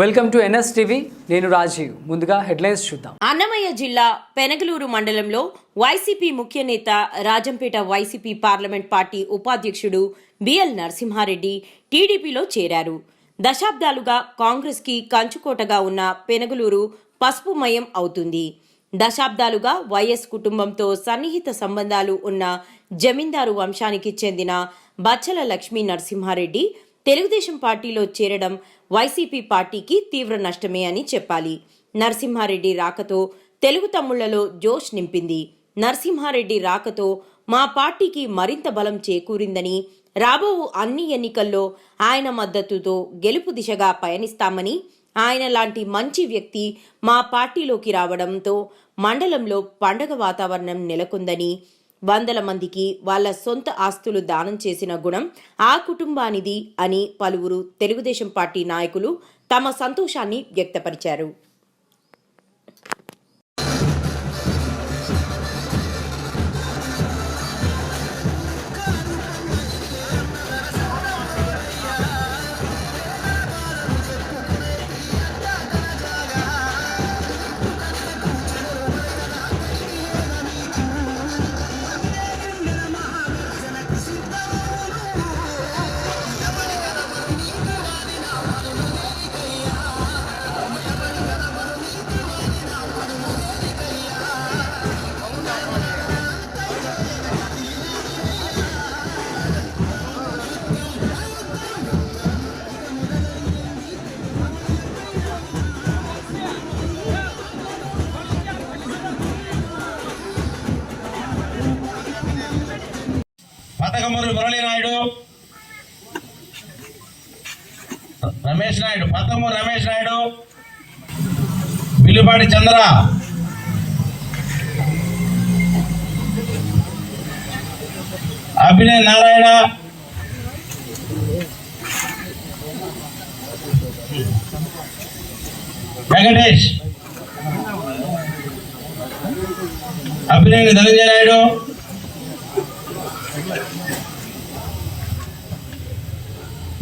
Welcome to NS TV. నేను రాజీవ్. ముందుగా headlines చూద్దాం. అన్నమయ్య జిల్లా పెనగలూరు మండలంలో వైసీపీ ముఖ్య నేత రాజంపేట వైసీపీ పార్లమెంట్ పార్టీ ఉపాధ్యక్షుడు బిఎల్ నరసింహారెడ్డి టీడీపీలో చేరారు. దశాబ్దాలుగా కాంగ్రెస్ కి కంచుకోటగా ఉన్న పెనగలూరు పసుపుమయం అవుతుంది. దశాబ్దాలుగా వైఎస్ కుటుంబంతో సన్నిహిత సంబంధాలు ఉన్న జమీందారు వంశానికి చెందిన బచ్చల లక్ష్మీ నరసింహారెడ్డి తెలుగుదేశం పార్టీలో చేరడం వైసీపీ పార్టీకి తీవ్ర నష్టమే అని చెప్పాలి. నరసింహారెడ్డి రాకతో తెలుగు తమ్ముళ్లలో జోష్ నింపింది. నరసింహారెడ్డి రాకతో మా పార్టీకి మరింత బలం చేకూరిందని, రాబో అన్ని ఎన్నికల్లో ఆయన మద్దతుతో గెలుపు దిశగా పయనిస్తామని, ఆయన లాంటి మంచి వ్యక్తి మా పార్టీలోకి రావడంతో మండలంలో పండగ వాతావరణం నెలకొందని, వందల మందికి వాళ్ల సొంత ఆస్తులు దానం చేసిన గుణం ఆ కుటుంబానిది అని పలువురు తెలుగుదేశం పార్టీ నాయకులు తమ సంతోషాన్ని వ్యక్తపరిచారు. పతకమూరి మురళీ నాయుడు, రమేష్ నాయుడు, పతకమూరి రమేష్ నాయుడు, విల్లుపాటి చంద్ర, అభినయ్ నారాయణ, వెంకటేష్, అభినయ్ ధనంజయ నాయుడు,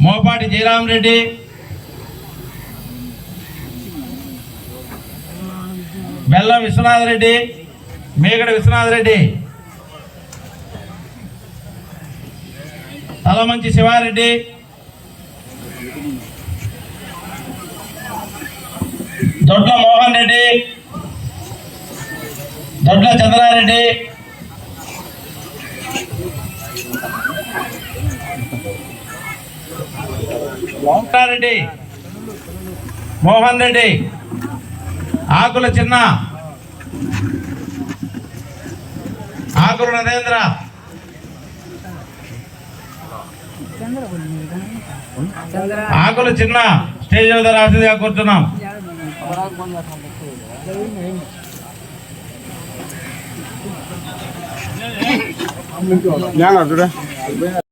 మోపాటి జయరాం రెడ్డి, బెల్లం విశ్వనాథ్ రెడ్డి, మేగడ విశ్వనాథ్ రెడ్డి, తలమంచి శివారెడ్డి, దొడ్ల మోహన్ రెడ్డి, దొడ్ల చంద్రారెడ్డి, రెడ్డి, మోహన్ రెడ్డి, ఆకుల చిన్న, ఆకుల నరేంద్ర, ఆకుల చిన్న స్టేజ్ మీద రాసిగా కూర్చున్నాం.